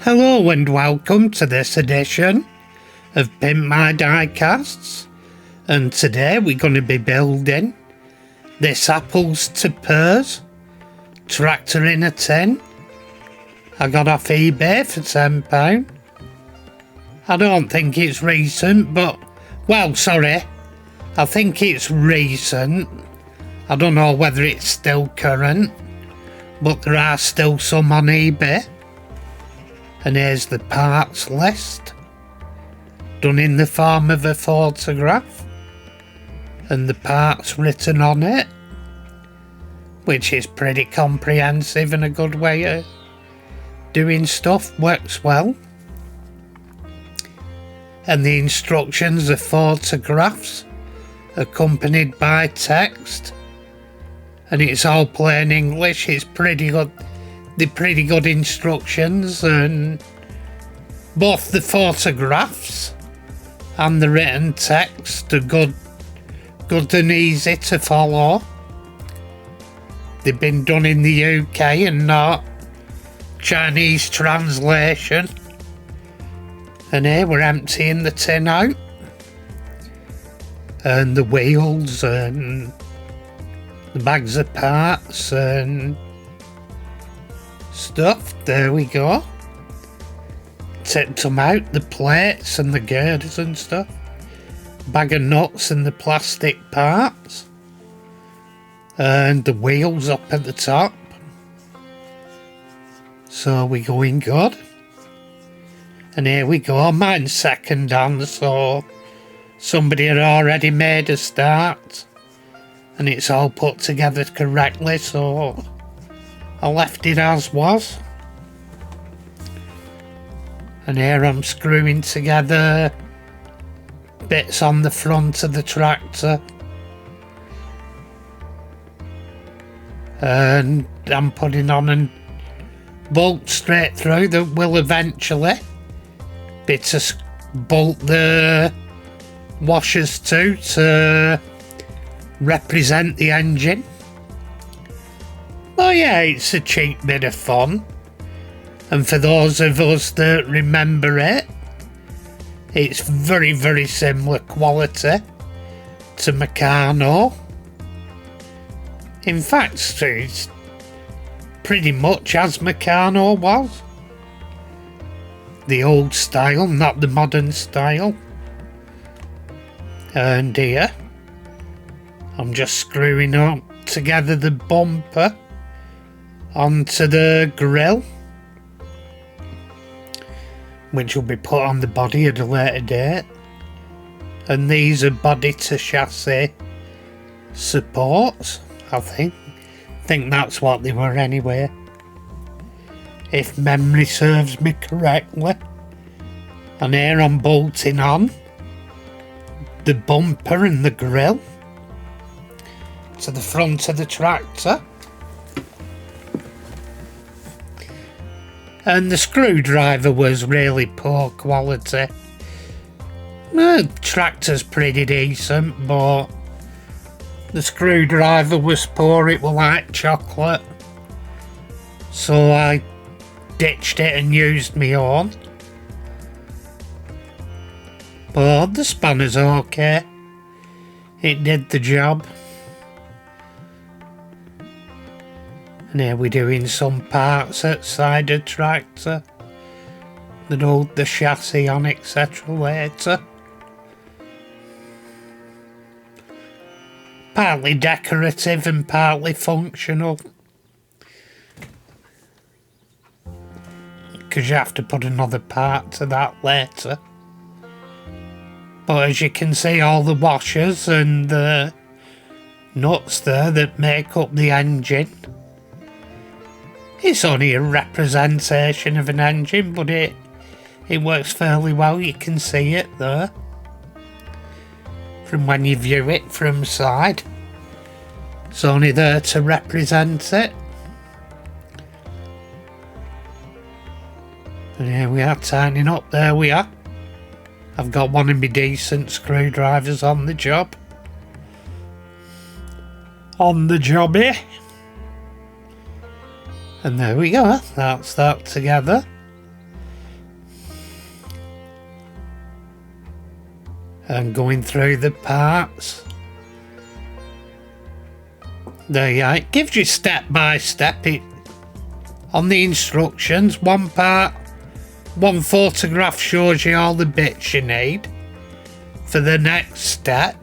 Hello and welcome to this edition of Pimp My Diecasts, and today we're going to be building this apples to pears tractor in a tin. I got off eBay for £10. I don't think it's recent, but I think it's recent. I don't know whether it's still current, but there are still some on eBay. And here's the parts list, done in the form of a photograph, and the parts written on it, which is pretty comprehensive and a good way of doing stuff, works well. And the instructions are photographs accompanied by text, and it's all plain English. It's pretty good. They're pretty good instructions, and both the photographs and the written text are good and easy to follow. They've been done in the UK and not Chinese translation. And here we're emptying the tin out, and the wheels and the bags of parts and stuff. There we go. Tipped them out, the plates and the girders and stuff. Bag of nuts and the plastic parts. And the wheels up at the top. So we're going good. And here we go. Mine's second hand, so somebody had already made a start. And it's all put together correctly, so I left it as was. And here I'm screwing together bits on the front of the tractor. And I'm putting on a bolt straight through that will eventually be to bolt the washers to represent the engine. Oh yeah, it's a cheap bit of fun, and for those of us that remember it, it's very, very similar quality to Meccano. In fact, it's pretty much as Meccano was. The old style, not the modern style. And here, I'm just screwing up together the bumper onto the grill, which will be put on the body at a later date. And these are body to chassis supports, I think that's what they were anyway, if memory serves me correctly. And here I'm bolting on the bumper and the grill to the front of the tractor. And the screwdriver was really poor quality. The tractor's pretty decent, but the screwdriver was poor. It was like chocolate. So I ditched it and used my own. But the spanner's okay. It did the job. And here we're doing some parts outside the tractor that hold the chassis on, etc. later. Partly decorative and partly functional, because you have to put another part to that later. But as you can see, all the washers and the nuts there that make up the engine, it's only a representation of an engine, but it works fairly well. You can see it there from when you view it from side. It's only there to represent it. And here we are, tightening up. There we are. I've got one of my decent screwdrivers on the job. On the jobby. And there we go, that's that together. and going through the parts. There you are. It gives you step by step. On the instructions, one photograph shows you all the bits you need for the next step.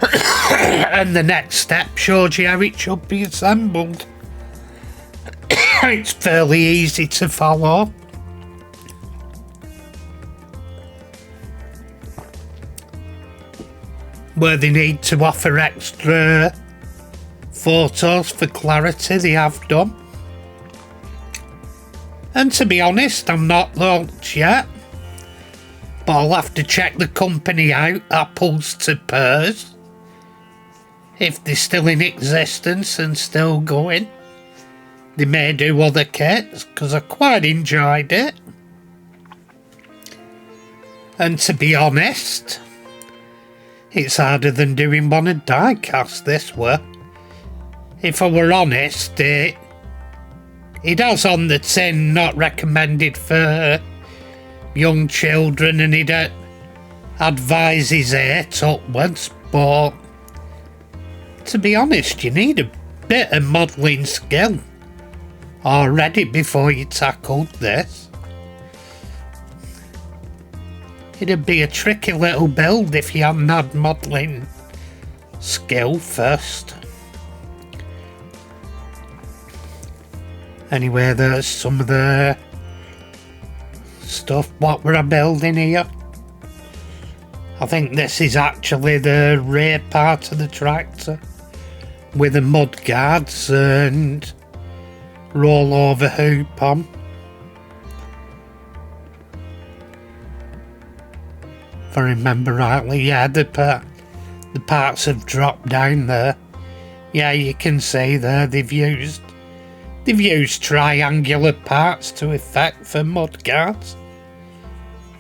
And the next step shows you how it should be assembled. It's fairly easy to follow. Where they need to offer extra photos for clarity, they have done. And to be honest, I'm not launched yet, but I'll have to check the company out, Apples to Pears, if they're still in existence and still going. They may do other kits, because I quite enjoyed it. And to be honest, it's harder than doing one of die cast this way. If I were honest, it has on the tin not recommended for young children, and it advises 8 upwards, but to be honest, you need a bit of modelling skill already before you tackled this. It'd be a tricky little build if you hadn't had modelling skill first. Anyway, there's some of the stuff. What we're building here? I think this is actually the rear part of the tractor with the mud guards and rollover hoop on. If I remember rightly, yeah, the parts have dropped down there. Yeah, you can see there they've used triangular parts to effect for mud guards.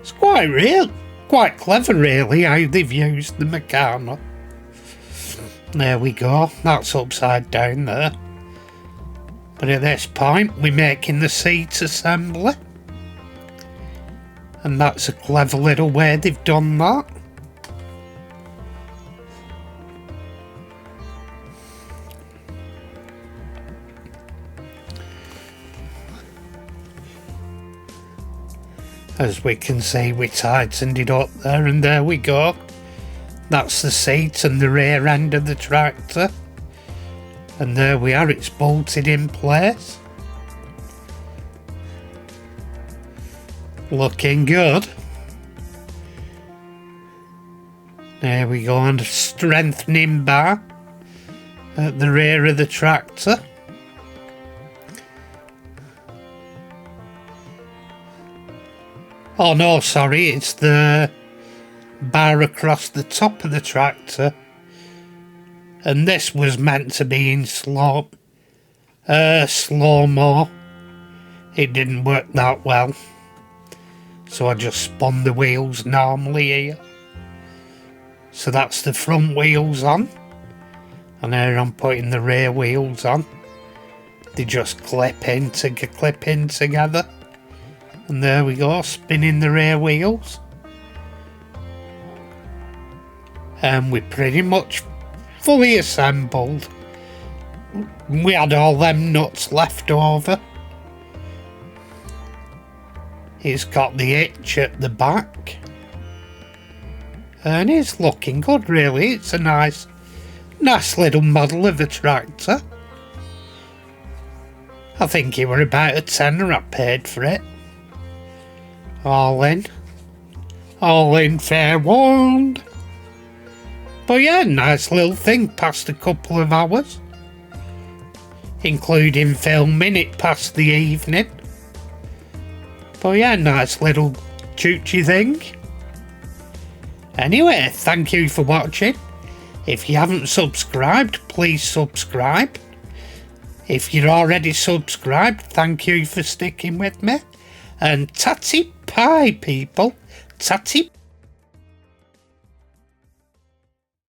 It's quite clever really how they've used the Meccano. There we go, that's upside down there. But at this point we're making the seat assembly. And that's a clever little way they've done that. As we can see, we tightened it up there, and there we go. That's the seat and the rear end of the tractor. And there we are, it's bolted in place. Looking good. There we go, and a strengthening bar at the rear of the tractor. Oh no, sorry, it's the bar across the top of the tractor. And this was meant to be in slow-mo. It didn't work that well. So I just spun the wheels normally here. So that's the front wheels on. And here I'm putting the rear wheels on. They just clip in together. And there we go, spinning the rear wheels. And we're pretty much fully assembled. We had all them nuts left over. It's got the hitch at the back. And it's looking good really. It's a nice little model of a tractor. I think it were about a tenner I paid for it. All in fair warned. But yeah, nice little thing, past a couple of hours. Including filming it past the evening. But yeah, nice little choochie thing. Anyway, thank you for watching. If you haven't subscribed, please subscribe. If you're already subscribed, thank you for sticking with me. And tatty pie, people. Tatty